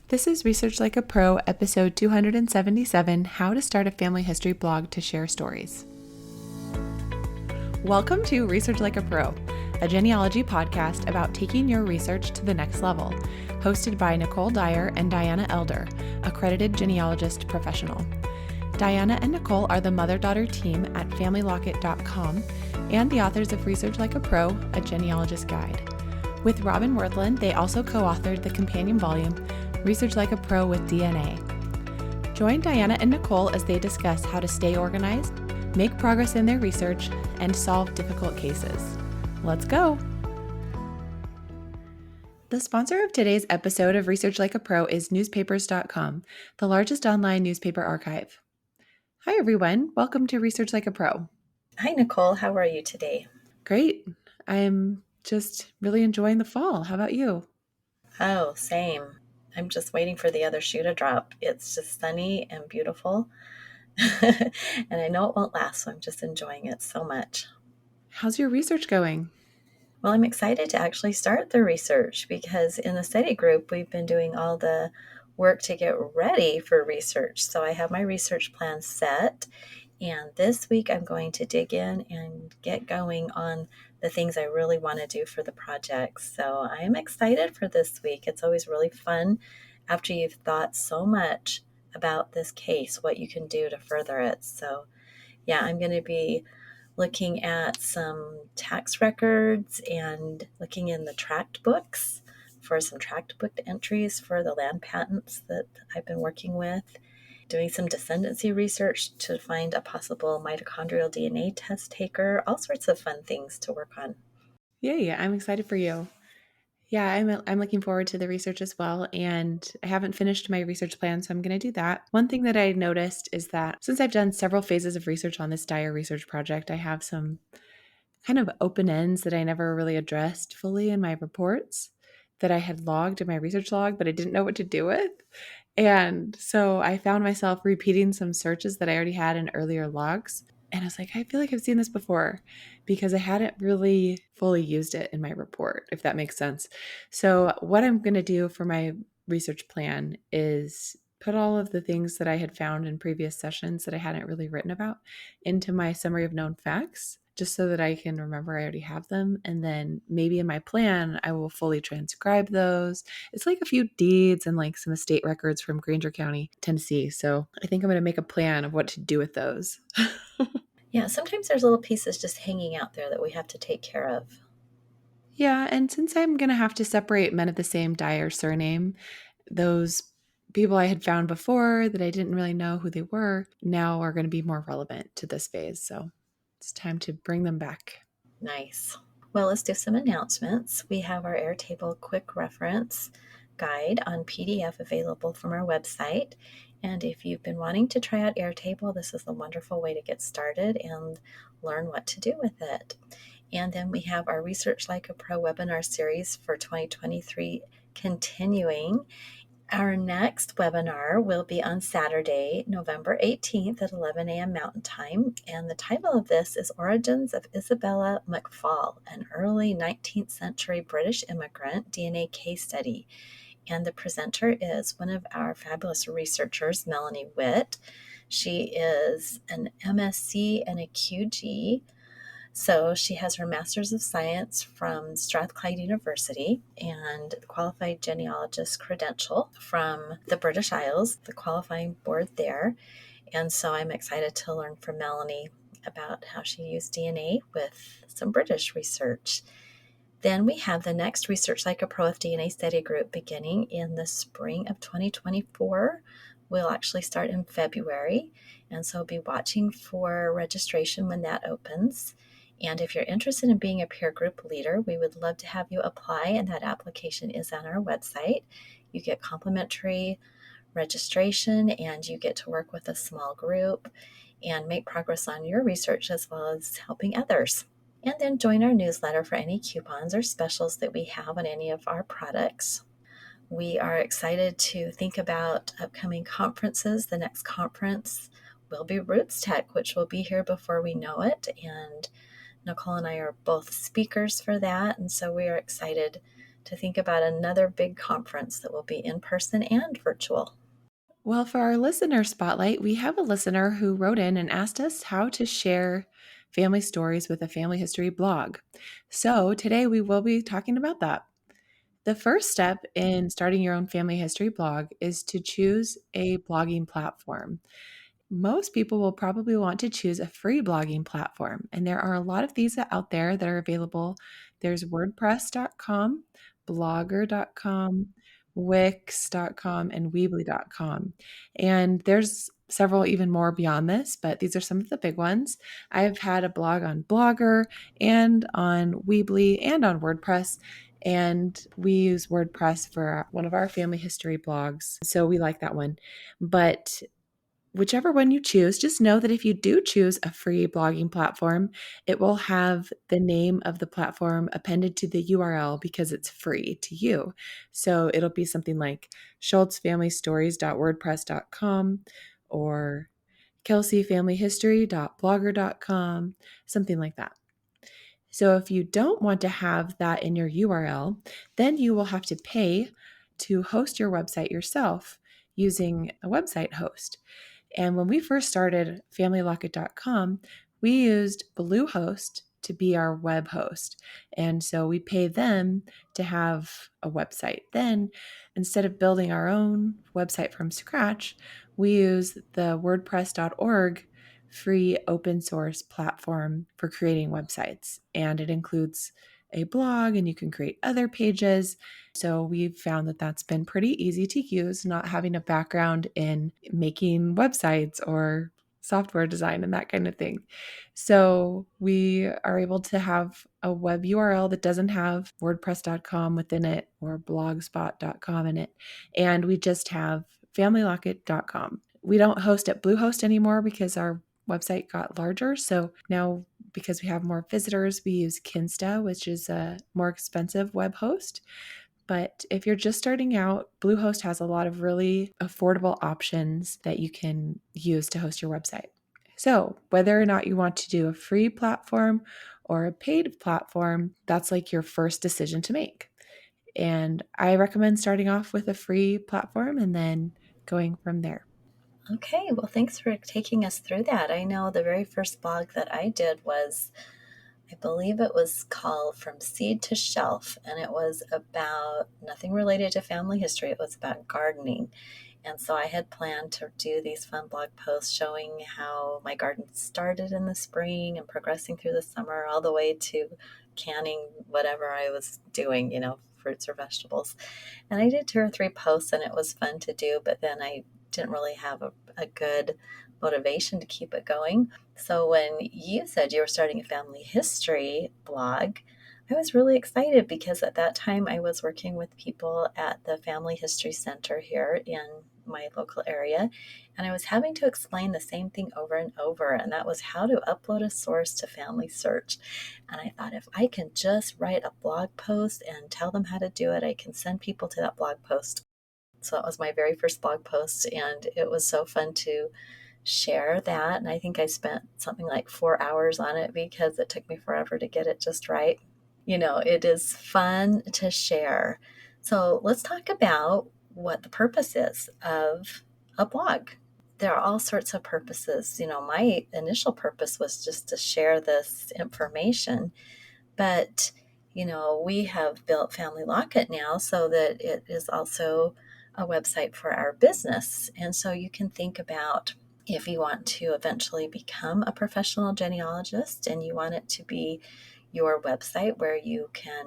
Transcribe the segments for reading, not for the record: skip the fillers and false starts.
This is Research Like a Pro, episode 277, How to Start a Family History Blog to Share Stories. Welcome to Research Like a Pro, a genealogy podcast about taking your research to the next level, hosted by Nicole Dyer and Diana Elder, accredited genealogist professional. Diana and Nicole are the mother-daughter team at FamilyLocket.com and the authors of Research Like a Pro, a genealogist guide. With Robin Worthland, they also co-authored the companion volume, Research Like a Pro with DNA. Join Diana and Nicole as they discuss how to stay organized, make progress in their research, and solve difficult cases. Let's go! The sponsor of today's episode of Research Like a Pro is newspapers.com, the largest online newspaper archive. Hi everyone, welcome to Research Like a Pro. Hi Nicole, how are you today? Great. I'm just really enjoying the fall. How about you? Oh, same. I'm just waiting for the other shoe to drop. It's just sunny and beautiful. And I know it won't last, so I'm just enjoying it so much. How's your research going? Well, I'm excited to actually start the research because in the study group, we've been doing all the work to get ready for research. So I have my research plan set. And this week, I'm going to dig in and get going on the things I really want to do for the project. So I'm excited for this week. It's always really fun after you've thought so much about this case, what you can do to further it. So yeah, I'm going to be looking at some tax records and looking in the tract books for some tract book entries for the land patents that I've been working with, doing some descendancy research to find a possible mitochondrial DNA test taker, all sorts of fun things to work on. Yay, I'm excited for you. Yeah, I'm looking forward to the research as well, and I haven't finished my research plan, so I'm going to do that. One thing that I noticed is that since I've done several phases of research on this Dyer research project, I have some kind of open ends that I never really addressed fully in my reports that I had logged in my research log, but I didn't know what to do with. And so I found myself repeating some searches that I already had in earlier logs. And I was like, I feel like I've seen this before because I hadn't really fully used it in my report, if that makes sense. So, what I'm going to do for my research plan is put all of the things that I had found in previous sessions that I hadn't really written about into my summary of known facts, just so that I can remember I already have them. And then maybe in my plan, I will fully transcribe those. It's like a few deeds and like some estate records from Granger County, Tennessee. So I think I'm going to make a plan of what to do with those. Yeah, sometimes there's little pieces just hanging out there that we have to take care of. Yeah, and since I'm going to have to separate men of the same Dyer surname, those people I had found before that I didn't really know who they were now are going to be more relevant to this phase. So it's time to bring them back. Nice. Well, let's do some announcements. We have our Airtable quick reference guide on PDF available from our website. And if you've been wanting to try out Airtable, this is a wonderful way to get started and learn what to do with it. And then we have our Research Like a Pro webinar series for 2023 continuing. Our next webinar will be on Saturday, November 18th at 11 a.m. Mountain Time. And the title of this is Origins of Isabella McFall, an early 19th century British immigrant DNA case study. And the presenter is one of our fabulous researchers, Melanie Witt. She is an MSc and a QG. So she has her Master's of Science from Strathclyde University and qualified genealogist credential from the British Isles, the qualifying board there. And so I'm excited to learn from Melanie about how she used DNA with some British research. Then we have the next Research Like a Pro with DNA study group beginning in the spring of 2024. We'll actually start in February, and so be watching for registration when that opens. And if you're interested in being a peer group leader, we would love to have you apply, and that application is on our website. You get complimentary registration, and you get to work with a small group and make progress on your research as well as helping others. And then join our newsletter for any coupons or specials that we have on any of our products. We are excited to think about upcoming conferences. The next conference will be Roots Tech, which will be here before we know it. And Nicole and I are both speakers for that. And so we are excited to think about another big conference that will be in person and virtual. Well, for our listener spotlight, we have a listener who wrote in and asked us how to share family stories with a family history blog. So today we will be talking about that. The first step in starting your own family history blog is to choose a blogging platform. Most people will probably want to choose a free blogging platform, and there are a lot of these out there that are available. There's WordPress.com, Blogger.com, Wix.com, and Weebly.com. And there's several even more beyond this, but these are some of the big ones. I've had a blog on Blogger and on Weebly and on WordPress. And we use WordPress for one of our family history blogs. So we like that one. But whichever one you choose, just know that if you do choose a free blogging platform, it will have the name of the platform appended to the URL because it's free to you. So it'll be something like schultzfamilystories.wordpress.com or kelseyfamilyhistory.blogger.com, something like that. So if you don't want to have that in your URL, then you will have to pay to host your website yourself using a website host. And when we first started FamilyLocket.com, we used Bluehost to be our web host. And so we pay them to have a website. Then, instead of building our own website from scratch, we use the WordPress.org free open source platform for creating websites. And it includes a blog, and you can create other pages. So we've found that that's been pretty easy to use, not having a background in making websites or software design and that kind of thing. So we are able to have a web URL that doesn't have WordPress.com within it or blogspot.com in it. And we just have FamilyLocket.com. We don't host at Bluehost anymore because our website got larger. So now, because we have more visitors, we use Kinsta, which is a more expensive web host. But if you're just starting out, Bluehost has a lot of really affordable options that you can use to host your website. So, whether or not you want to do a free platform or a paid platform, that's like your first decision to make. And I recommend starting off with a free platform and then going from there. Okay, well, thanks for taking us through that. I know the very first blog that I did was, I believe it was called From Seed to Shelf, and it was about nothing related to family history. It was about gardening. And so I had planned to do these fun blog posts showing how my garden started in the spring and progressing through the summer all the way to canning whatever I was doing, fruits or vegetables. And I did 2 or 3 posts and it was fun to do, but then I didn't really have a good motivation to keep it going. So when you said you were starting a family history blog, I was really excited because at that time I was working with people at the Family History Center here in my local area, and I was having to explain the same thing over and over, and that was how to upload a source to Family Search. And I thought, if I can just write a blog post and tell them how to do it, I can send people to that blog post. So that was my very first blog post, and it was so fun to share that. And I think I spent something like 4 hours on it because it took me forever to get it just right. It is fun to share. So let's talk about what the purpose is of a blog. There are all sorts of purposes. My initial purpose was just to share this information, but we have built Family Locket now so that it is also a website for our business. And so you can think about, if you want to eventually become a professional genealogist and you want it to be your website where you can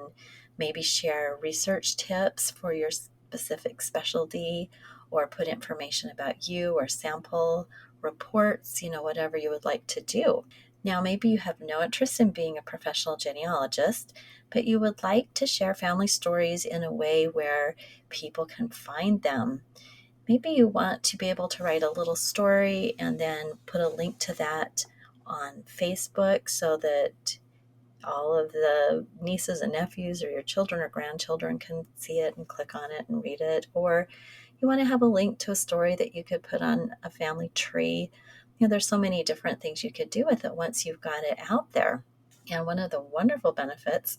maybe share research tips for your specific specialty or put information about you or sample reports, whatever you would like to do. Now, maybe you have no interest in being a professional genealogist, but you would like to share family stories in a way where people can find them. Maybe you want to be able to write a little story and then put a link to that on Facebook so that all of the nieces and nephews or your children or grandchildren can see it and click on it and read it. Or you want to have a link to a story that you could put on a family tree. There's so many different things you could do with it once you've got it out there. And one of the wonderful benefits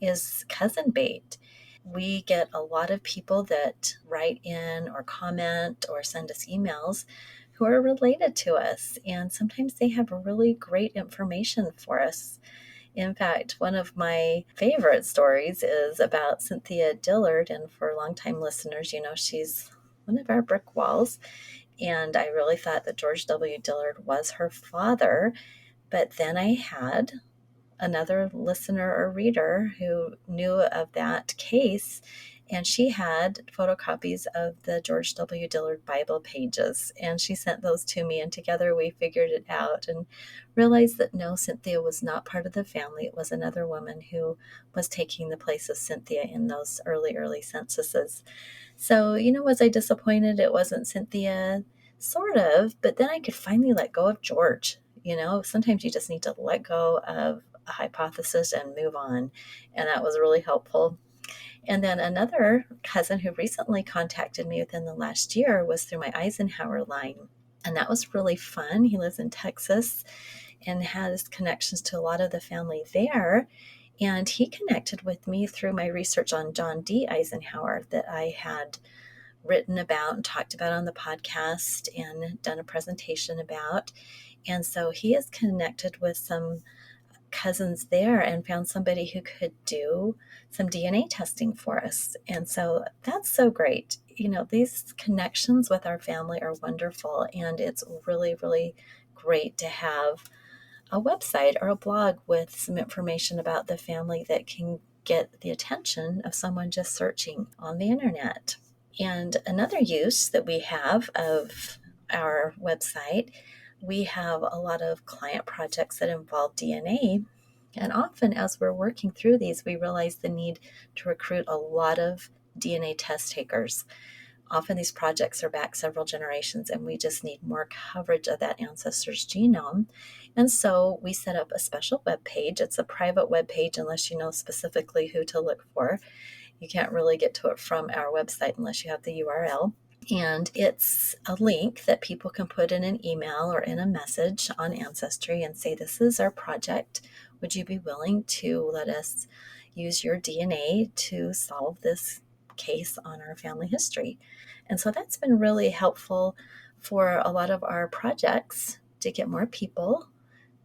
is cousin bait. We get a lot of people that write in or comment or send us emails who are related to us. And sometimes they have really great information for us. In fact, one of my favorite stories is about Cynthia Dillard. And for longtime listeners, she's one of our brick walls. And I really thought that George W. Dillard was her father. But then I had another listener or reader who knew of that case, and she had photocopies of the George W. Dillard Bible pages, and she sent those to me, and together we figured it out and realized that no, Cynthia was not part of the family. It was another woman who was taking the place of Cynthia in those early censuses. So, was I disappointed it wasn't Cynthia? Sort of, but then I could finally let go of George. Sometimes you just need to let go of a hypothesis and move on. And that was really helpful. And then another cousin who recently contacted me within the last year was through my Eisenhower line. And that was really fun. He lives in Texas and has connections to a lot of the family there. And he connected with me through my research on John D. Eisenhower that I had written about and talked about on the podcast and done a presentation about. And so he is connected with some cousins there and found somebody who could do some DNA testing for us. And so that's so great. These connections with our family are wonderful. And it's really, really great to have a website or a blog with some information about the family that can get the attention of someone just searching on the internet. And another use that we have of our website, we have a lot of client projects that involve DNA. And often, as we're working through these, we realize the need to recruit a lot of DNA test takers. Often, these projects are back several generations, and we just need more coverage of that ancestor's genome. And so, we set up a special web page. It's a private web page unless you know specifically who to look for. You can't really get to it from our website unless you have the URL. And it's a link that people can put in an email or in a message on Ancestry and say, this is our project. Would you be willing to let us use your DNA to solve this case on our family history? And so that's been really helpful for a lot of our projects to get more people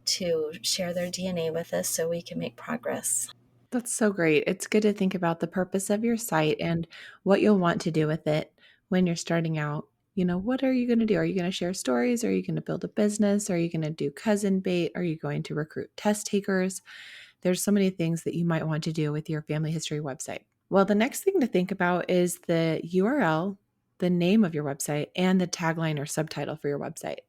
to share their DNA with us so we can make progress. That's so great. It's good to think about the purpose of your site and what you'll want to do with it when you're starting out. What are you going to do? Are you going to share stories? Are you going to build a business? Are you going to do cousin bait? Are you going to recruit test takers? There's so many things that you might want to do with your family history website. Well, the next thing to think about is the URL, the name of your website, and the tagline or subtitle for your website.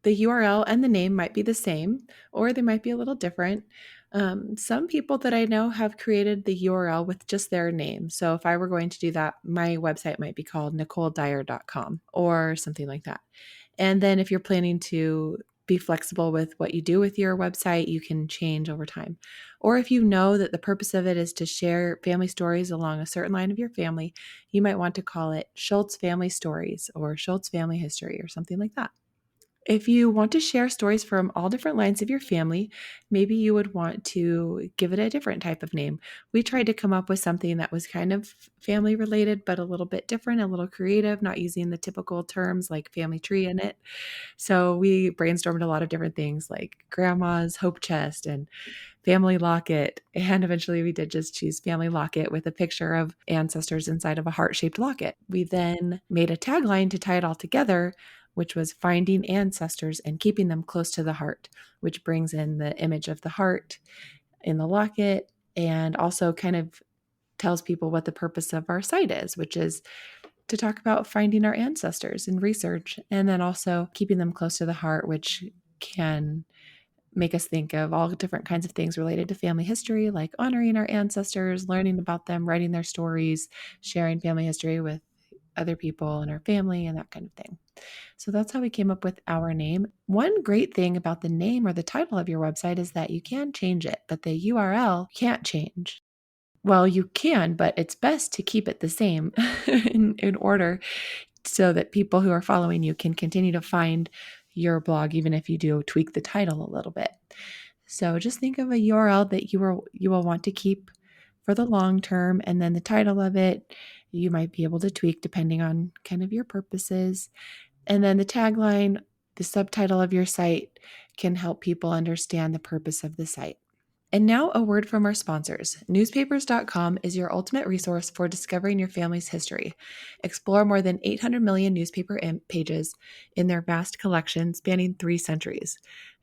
The URL and the name might be the same, or they might be a little different. Some people that I know have created the URL with just their name. So if I were going to do that, my website might be called NicoleDyer.com or something like that. And then if you're planning to be flexible with what you do with your website, you can change over time. Or if you know that the purpose of it is to share family stories along a certain line of your family, you might want to call it Schultz Family Stories or Schultz Family History or something like that. If you want to share stories from all different lines of your family, maybe you would want to give it a different type of name. We tried to come up with something that was kind of family related, but a little bit different, a little creative, not using the typical terms like family tree in it. So we brainstormed a lot of different things like grandma's hope chest and family locket. And eventually we did just choose family locket with a picture of ancestors inside of a heart-shaped locket. We then made a tagline to tie it all together, which was finding ancestors and keeping them close to the heart, which brings in the image of the heart in the locket and also kind of tells people what the purpose of our site is, which is to talk about finding our ancestors and research, and then also keeping them close to the heart, which can make us think of all different kinds of things related to family history, like honoring our ancestors, learning about them, writing their stories, sharing family history with other people in our family, and that kind of thing. So that's how we came up with our name. One great thing about the name or the title of your website is that you can change it, but the URL can't change. Well, you can, but it's best to keep it the same in order so that people who are following you can continue to find your blog, even if you do tweak the title a little bit. So just think of a URL that you will want to keep for the long term. And then the title of it, you might be able to tweak depending on kind of your purposes. And then the tagline, the subtitle of your site can help people understand the purpose of the site. And now, a word from our sponsors. Newspapers.com is your ultimate resource for discovering your family's history. Explore more than 800 million newspaper pages in their vast collection spanning 3 centuries.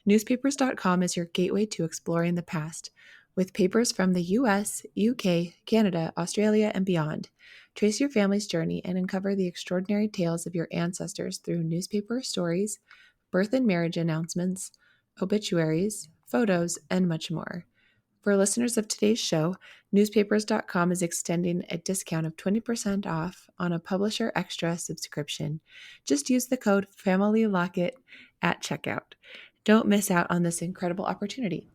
Newspapers.com is your gateway to exploring the past, with papers from the US, UK, Canada, Australia, and beyond. Trace your family's journey and uncover the extraordinary tales of your ancestors through newspaper stories, birth and marriage announcements, obituaries, photos, and much more. For listeners of today's show, newspapers.com is extending a discount of 20% off on a Publisher Extra subscription. Just use the code FamilyLocket at checkout. Don't miss out on this incredible opportunity.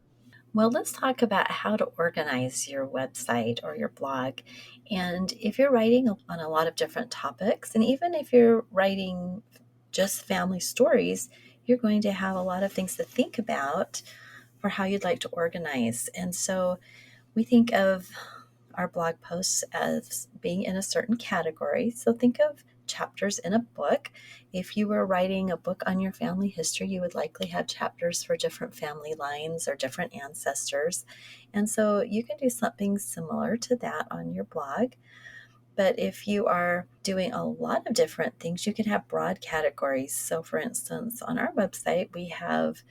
Well, let's talk about how to organize your website or your blog. And if you're writing on a lot of different topics, and even if you're writing just family stories, you're going to have a lot of things to think about for how you'd like to organize. And so we think of our blog posts as being in a certain category. So think of chapters in a book. If you were writing a book on your family history, you would likely have chapters for different family lines or different ancestors. And so you can do something similar to that on your blog. But if you are doing a lot of different things, you can have broad categories. So, for instance, on our website, we have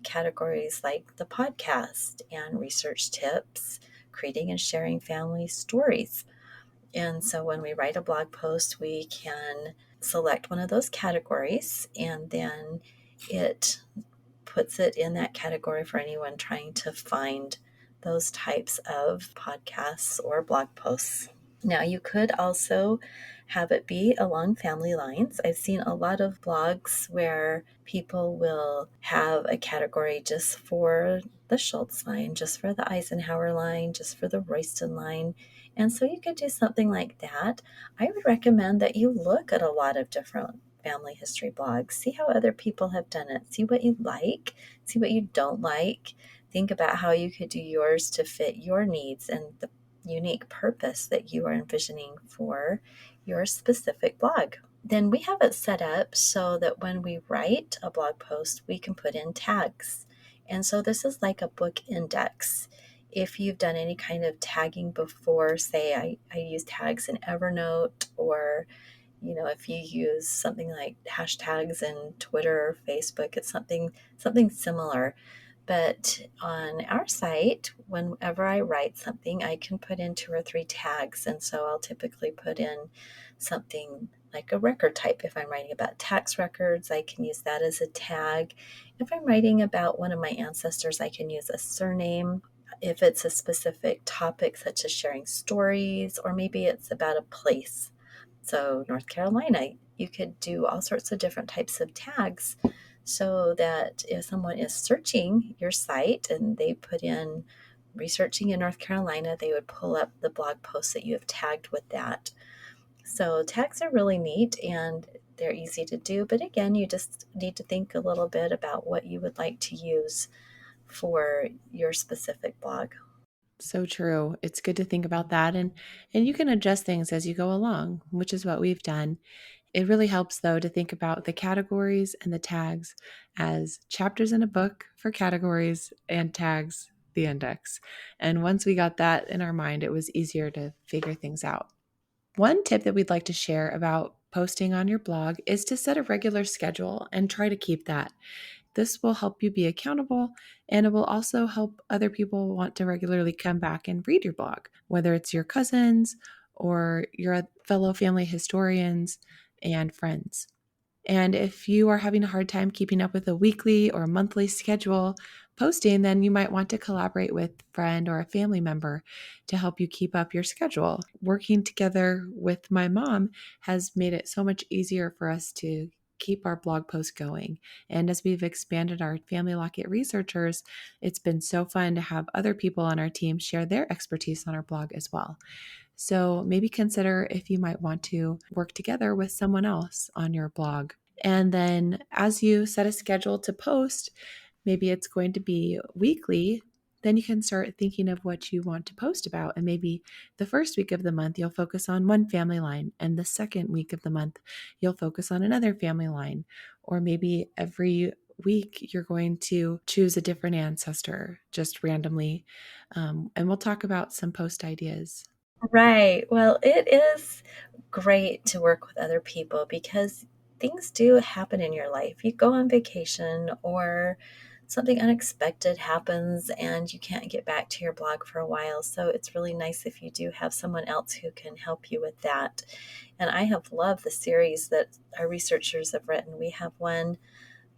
categories like the podcast and research tips, creating and sharing family stories. And so when we write a blog post, we can select one of those categories and then it puts it in that category for anyone trying to find those types of podcasts or blog posts. Now, you could also have it be along family lines. I've seen a lot of blogs where people will have a category just for the Schultz line, just for the Eisenhower line, just for the Royston line. And so you could do something like that. I would recommend that you look at a lot of different family history blogs, see how other people have done it, see what you like, see what you don't like. Think about how you could do yours to fit your needs and the unique purpose that you are envisioning for your specific blog. Then we have it set up so that when we write a blog post, we can put in tags. And so this is like a book index. If you've done any kind of tagging before, say I use tags in Evernote, or if you use something like hashtags in Twitter or Facebook, it's something similar. But on our site, whenever I write something, I can put in 2 or 3 tags. And so I'll typically put in something like a record type. If I'm writing about tax records, I can use that as a tag. If I'm writing about one of my ancestors, I can use a surname. If it's a specific topic, such as sharing stories, or maybe it's about a place. So, North Carolina, you could do all sorts of different types of tags so that if someone is searching your site and they put in researching in North Carolina, they would pull up the blog post that you have tagged with that. So, tags are really neat and they're easy to do. But again, you just need to think a little bit about what you would like to use for your specific blog. So true. It's good to think about that, and you can adjust things as you go along, which is what we've done. It really helps though to think about the categories and the tags as chapters in a book for categories and tags the index. And once we got that in our mind, it was easier to figure things out. One tip that we'd like to share about posting on your blog is to set a regular schedule and try to keep that. This will help you be accountable, and it will also help other people want to regularly come back and read your blog, whether it's your cousins or your fellow family historians and friends. And if you are having a hard time keeping up with a weekly or monthly schedule posting, then you might want to collaborate with a friend or a family member to help you keep up your schedule. Working together with my mom has made it so much easier for us to keep our blog posts going. And as we've expanded our Family Locket researchers, it's been so fun to have other people on our team share their expertise on our blog as well. So maybe consider if you might want to work together with someone else on your blog. And then as you set a schedule to post, maybe it's going to be weekly, then you can start thinking of what you want to post about. And maybe the first week of the month, you'll focus on one family line. And the second week of the month, you'll focus on another family line. Or maybe every week, you're going to choose a different ancestor just randomly. And we'll talk about some post ideas. Right. Well, it is great to work with other people because things do happen in your life. You go on vacation or something unexpected happens and you can't get back to your blog for a while. So it's really nice if you do have someone else who can help you with that. And I have loved the series that our researchers have written. We have one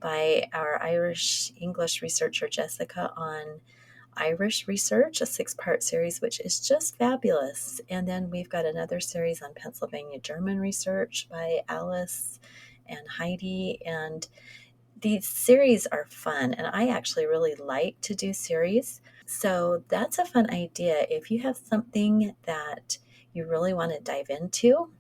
by our Irish English researcher, Jessica, on Irish research, a 6-part series, which is just fabulous. And then we've got another series on Pennsylvania German research by Alice and Heidi. And these series are fun. And I actually really like to do series. So that's a fun idea. If you have something that you really want to dive into,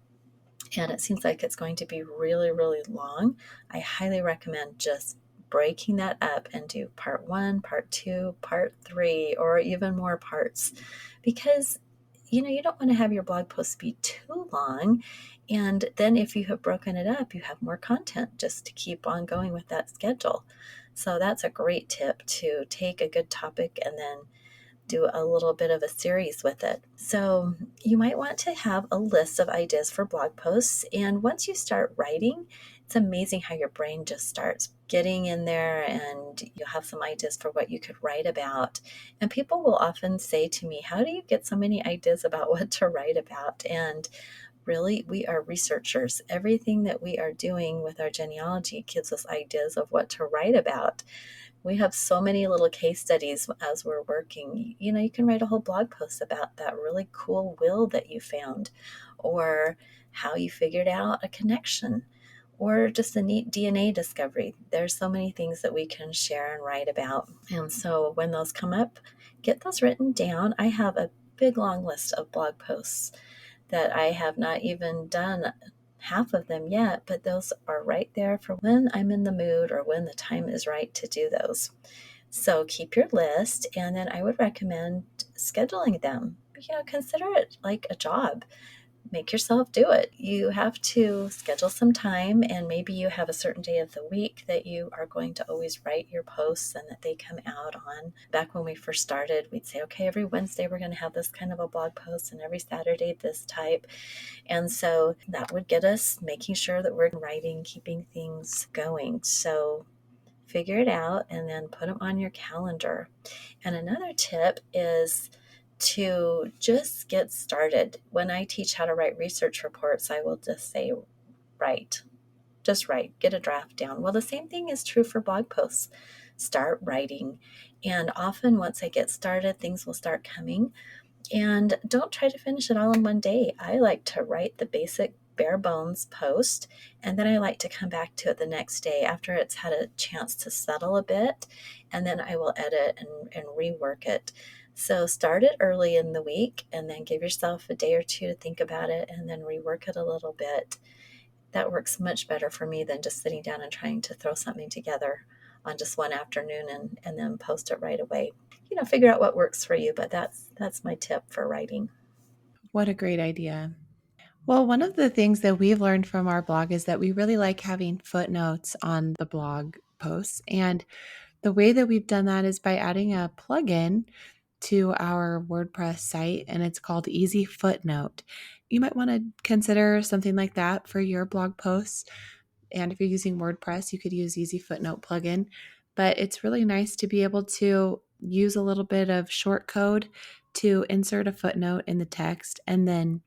and it seems like it's going to be really, really long, I highly recommend just breaking that up and do part one, part two, part three, or even more parts because you don't want to have your blog posts be too long. And then if you have broken it up, you have more content just to keep on going with that schedule. So that's a great tip to take a good topic and then do a little bit of a series with it. So you might want to have a list of ideas for blog posts. And once you start writing, it's amazing how your brain just starts getting in there and you'll have some ideas for what you could write about. And people will often say to me, how do you get so many ideas about what to write about? And really, we are researchers. Everything that we are doing with our genealogy gives us ideas of what to write about. We have so many little case studies as we're working. You can write a whole blog post about that really cool will that you found, or how you figured out a connection, or just a neat DNA discovery. There's so many things that we can share and write about. And so when those come up, get those written down. I have a big long list of blog posts that I have not even done half of them yet, but those are right there for when I'm in the mood or when the time is right to do those. So keep your list, and then I would recommend scheduling them. Consider it like a job. Make yourself do it. You have to schedule some time, and maybe you have a certain day of the week that you are going to always write your posts and that they come out on. Back when we first started, we'd say, okay, every Wednesday we're going to have this kind of a blog post, and every Saturday this type. And so that would get us making sure that we're writing, keeping things going. So figure it out and then put them on your calendar. And another tip is to just get started. When I teach how to write research reports, I will just say, write. Just write, get a draft down. Well, the same thing is true for blog posts. Start writing. And often, once I get started, things will start coming. And don't try to finish it all in one day. I like to write the basic bare bones post, and then I like to come back to it the next day after it's had a chance to settle a bit, and then I will edit and rework it. So start it early in the week and then give yourself a day or two to think about it and then rework it a little bit. That works much better for me than just sitting down and trying to throw something together on just one afternoon and then post it right away. Figure out what works for you, but that's my tip for writing. What a great idea. Well, one of the things that we've learned from our blog is that we really like having footnotes on the blog posts. And the way that we've done that is by adding a plugin to our WordPress site, and it's called Easy Footnote. You might want to consider something like that for your blog posts. And if you're using WordPress, you could use Easy Footnote plugin. But it's really nice to be able to use a little bit of short code to insert a footnote in the text, and then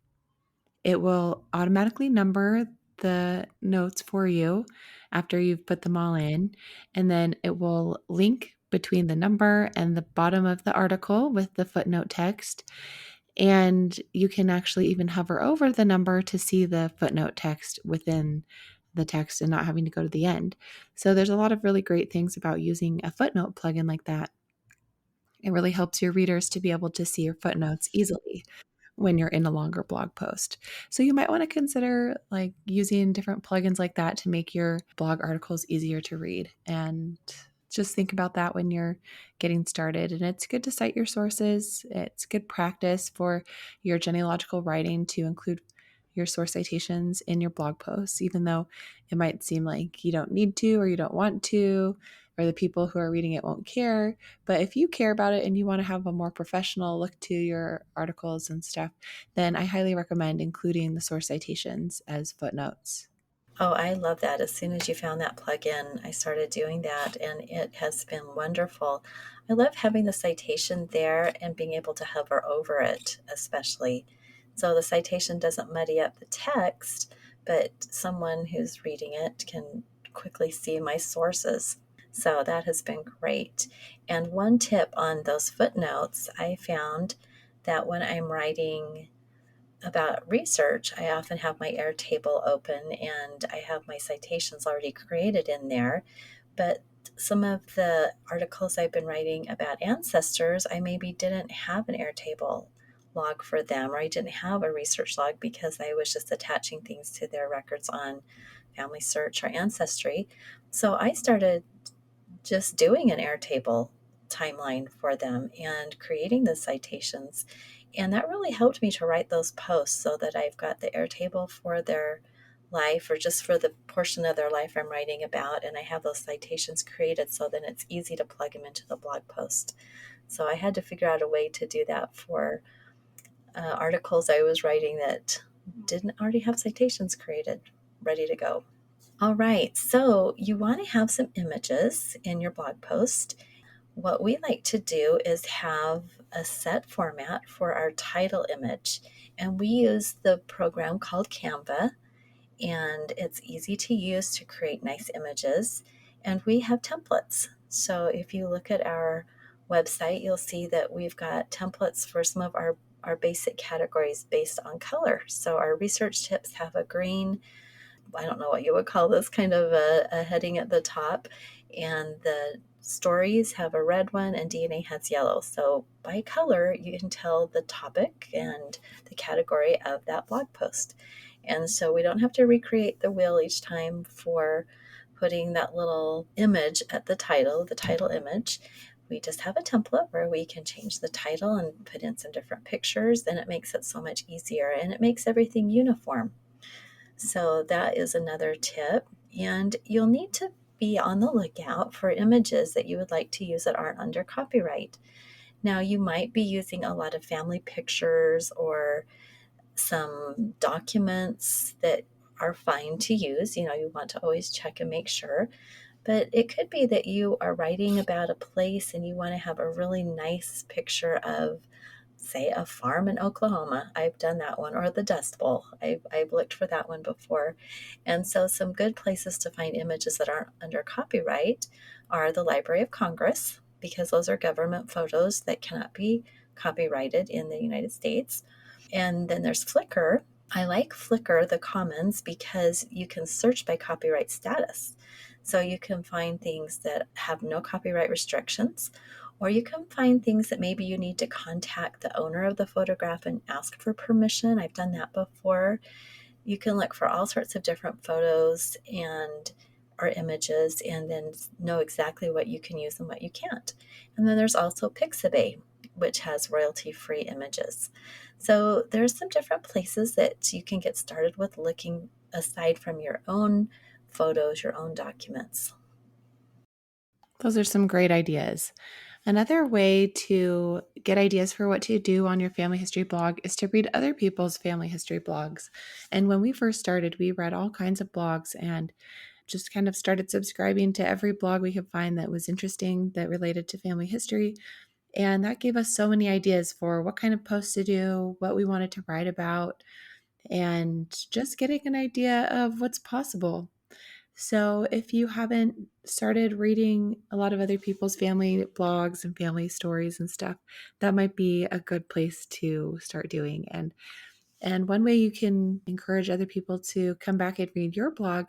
it will automatically number the notes for you after you've put them all in. And then it will link between the number and the bottom of the article with the footnote text. And you can actually even hover over the number to see the footnote text within the text and not having to go to the end. So there's a lot of really great things about using a footnote plugin like that. It really helps your readers to be able to see your footnotes easily when you're in a longer blog post. So you might want to consider using different plugins like that to make your blog articles easier to read. And just think about that when you're getting started. And it's good to cite your sources. It's good practice for your genealogical writing to include your source citations in your blog posts, even though it might seem like you don't need to or you don't want to, or the people who are reading it won't care. But if you care about it and you want to have a more professional look to your articles and stuff, then I highly recommend including the source citations as footnotes. Oh, I love that. As soon as you found that plugin, I started doing that and it has been wonderful. I love having the citation there and being able to hover over it, especially. So the citation doesn't muddy up the text, but someone who's reading it can quickly see my sources. So that has been great. And one tip on those footnotes, I found that when I'm writing about research, I often have my Airtable open and I have my citations already created in there. But some of the articles I've been writing about ancestors, I maybe didn't have an Airtable log for them, or I didn't have a research log because I was just attaching things to their records on Family Search or Ancestry. So I started just doing an Airtable timeline for them and creating the citations. And that really helped me to write those posts so that I've got the Airtable for their life or just for the portion of their life I'm writing about. And I have those citations created so then it's easy to plug them into the blog post. So I had to figure out a way to do that for articles I was writing that didn't already have citations created, ready to go. All right, so you want to have some images in your blog post. What we like to do is have a set format for our title image, and we use the program called Canva, and it's easy to use to create nice images, and we have templates. So if you look at our website, you'll see that we've got templates for some of our basic categories based on color. So our research tips have a green, I don't know what you would call this, kind of a heading at the top. And the stories have a red one and DNA has yellow. So by color, you can tell the topic and the category of that blog post. And so we don't have to recreate the wheel each time for putting that little image at the title image. We just have a template where we can change the title and put in some different pictures, and it makes it so much easier and it makes everything uniform. So that is another tip. And you'll need to be on the lookout for images that you would like to use that aren't under copyright. Now, you might be using a lot of family pictures or some documents that are fine to use. You know, you want to always check and make sure. But it could be that you are writing about a place and you want to have a really nice picture of, say, a farm in Oklahoma. I've done that one, or the Dust Bowl. I've looked for that one before. And so, some good places to find images that aren't under copyright are the Library of Congress, because those are government photos that cannot be copyrighted in the United States. And then there's Flickr. I like Flickr, the Commons, because you can search by copyright status. So you can find things that have no copyright restrictions, or you can find things that maybe you need to contact the owner of the photograph and ask for permission. I've done that before. You can look for all sorts of different photos and or images and then know exactly what you can use and what you can't. And then there's also Pixabay, which has royalty-free images. So there's some different places that you can get started with looking aside from your own photos, your own documents. Those are some great ideas. Another way to get ideas for what to do on your family history blog is to read other people's family history blogs. And when we first started, we read all kinds of blogs and just kind of started subscribing to every blog we could find that was interesting, that related to family history. And that gave us so many ideas for what kind of posts to do, what we wanted to write about, and just getting an idea of what's possible. So, if you haven't started reading a lot of other people's family blogs and family stories and stuff, that might be a good place to start doing. And one way you can encourage other people to come back and read your blog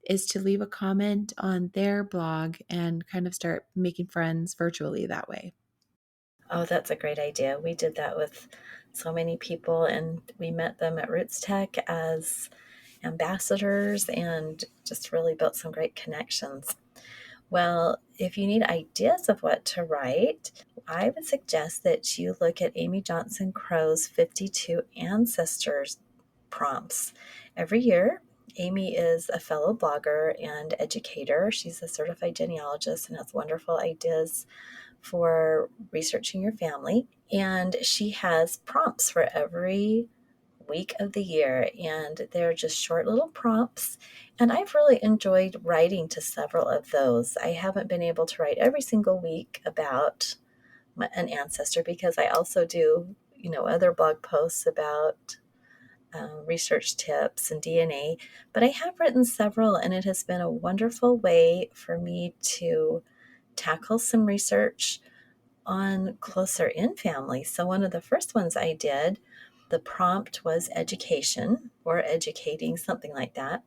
is to leave a comment on their blog and kind of start making friends virtually that way. Oh, that's a great idea. We did that with so many people, and we met them at Roots Tech as ambassadors and just really built some great connections. Well, if you need ideas of what to write, I would suggest that you look at Amy Johnson Crow's 52 Ancestors prompts. Every year, Amy is a fellow blogger and educator. She's a certified genealogist and has wonderful ideas for researching your family. And she has prompts for every week of the year, and they're just short little prompts. And I've really enjoyed writing to several of those. I haven't been able to write every single week about an ancestor because I also do, other blog posts about research tips and DNA, but I have written several, and it has been a wonderful way for me to tackle some research on closer in family. So, one of the first ones I did, the prompt was education or educating, something like that.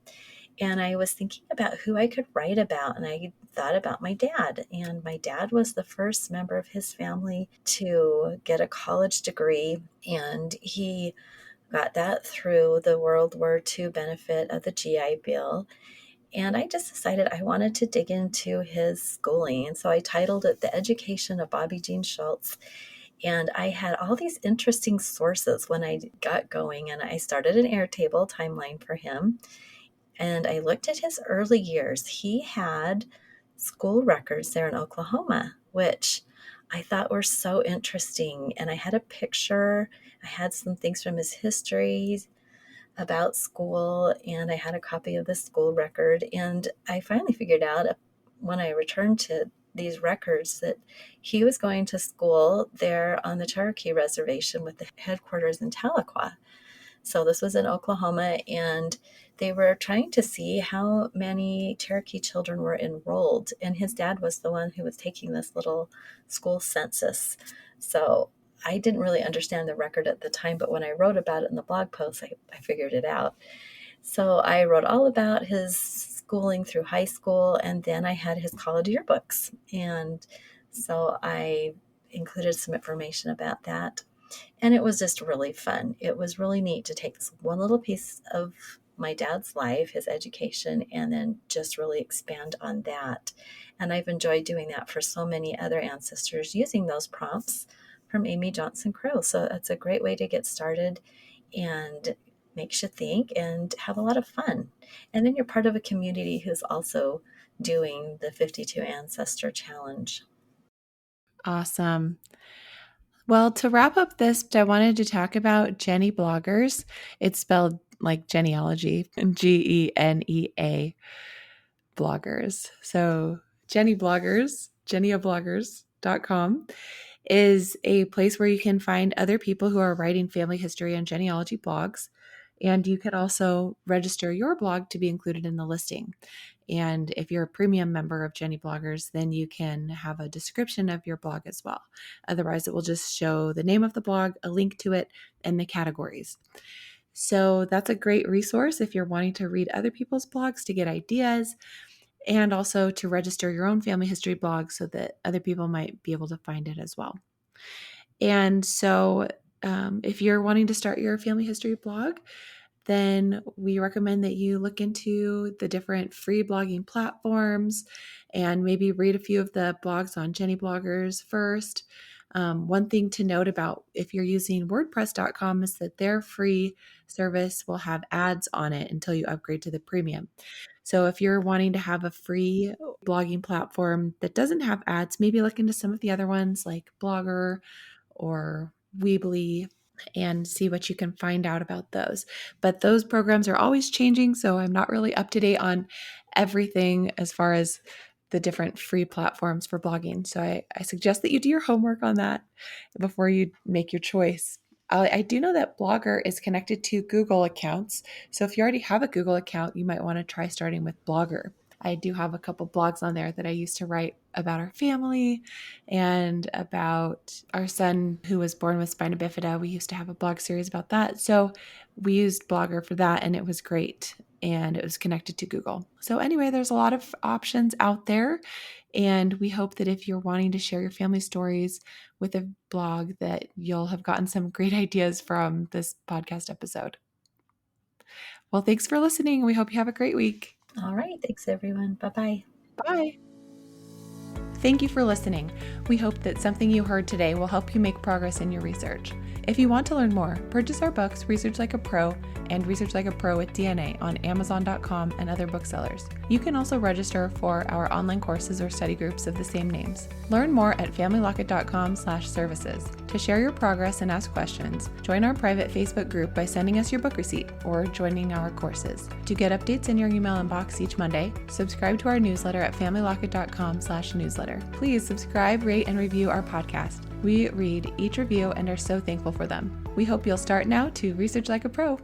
And I was thinking about who I could write about, and I thought about my dad. And my dad was the first member of his family to get a college degree, and he got that through the World War II benefit of the GI Bill. And I just decided I wanted to dig into his schooling. And so I titled it The Education of Bobby Jean Schultz. And I had all these interesting sources when I got going. And I started an Airtable timeline for him. And I looked at his early years. He had school records there in Oklahoma, which I thought were so interesting. And I had a picture, I had some things from his history about school, and I had a copy of the school record. And I finally figured out when I returned to these records that he was going to school there on the Cherokee Reservation with the headquarters in Tahlequah. So this was in Oklahoma, and they were trying to see how many Cherokee children were enrolled. And his dad was the one who was taking this little school census. So I didn't really understand the record at the time, but when I wrote about it in the blog post, I figured it out. So I wrote all about his schooling through high school, and then I had his college yearbooks. And so I included some information about that. And it was just really fun. It was really neat to take this one little piece of my dad's life, his education, and then just really expand on that. And I've enjoyed doing that for so many other ancestors using those prompts from Amy Johnson Crow. So that's a great way to get started and makes you think and have a lot of fun. And then you're part of a community who's also doing the 52 Ancestor Challenge. Awesome. Well, to wrap up this, I wanted to talk about Jenny bloggers. It's spelled like genealogy, Genea bloggers. So Jenny bloggers, geniabloggers.com is a place where you can find other people who are writing family history and genealogy blogs. And you can also register your blog to be included in the listing. And if you're a premium member of Jenny Bloggers, then you can have a description of your blog as well. Otherwise, it will just show the name of the blog, a link to it, and the categories. So that's a great resource if you're wanting to read other people's blogs to get ideas and also to register your own family history blog so that other people might be able to find it as well. And so, if you're wanting to start your family history blog, then we recommend that you look into the different free blogging platforms and maybe read a few of the blogs on Jenny Bloggers first. One thing to note about if you're using WordPress.com is that their free service will have ads on it until you upgrade to the premium. So if you're wanting to have a free blogging platform that doesn't have ads, maybe look into some of the other ones like Blogger or Weebly and see what you can find out about those. But those programs are always changing, so I'm not really up to date on everything as far as the different free platforms for blogging. So I suggest that you do your homework on that before you make your choice. I do know that Blogger is connected to Google accounts. So if you already have a Google account, you might want to try starting with Blogger. I do have a couple blogs on there that I used to write about our family and about our son who was born with spina bifida. We used to have a blog series about that. So we used Blogger for that, and it was great. And it was connected to Google. So, anyway, there's a lot of options out there. And we hope that if you're wanting to share your family stories with a blog, that you'll have gotten some great ideas from this podcast episode. Well, thanks for listening. We hope you have a great week. All right. Thanks, everyone. Bye bye. Bye. Thank you for listening. We hope that something you heard today will help you make progress in your research. If you want to learn more, purchase our books, Research Like a Pro and Research Like a Pro with DNA on Amazon.com and other booksellers. You can also register for our online courses or study groups of the same names. Learn more at familylocket.com/services. To share your progress and ask questions, join our private Facebook group by sending us your book receipt or joining our courses. To get updates in your email inbox each Monday, subscribe to our newsletter at familylocket.com/newsletter. Please subscribe, rate, and review our podcast. We read each review and are so thankful for them. We hope you'll start now to research like a pro.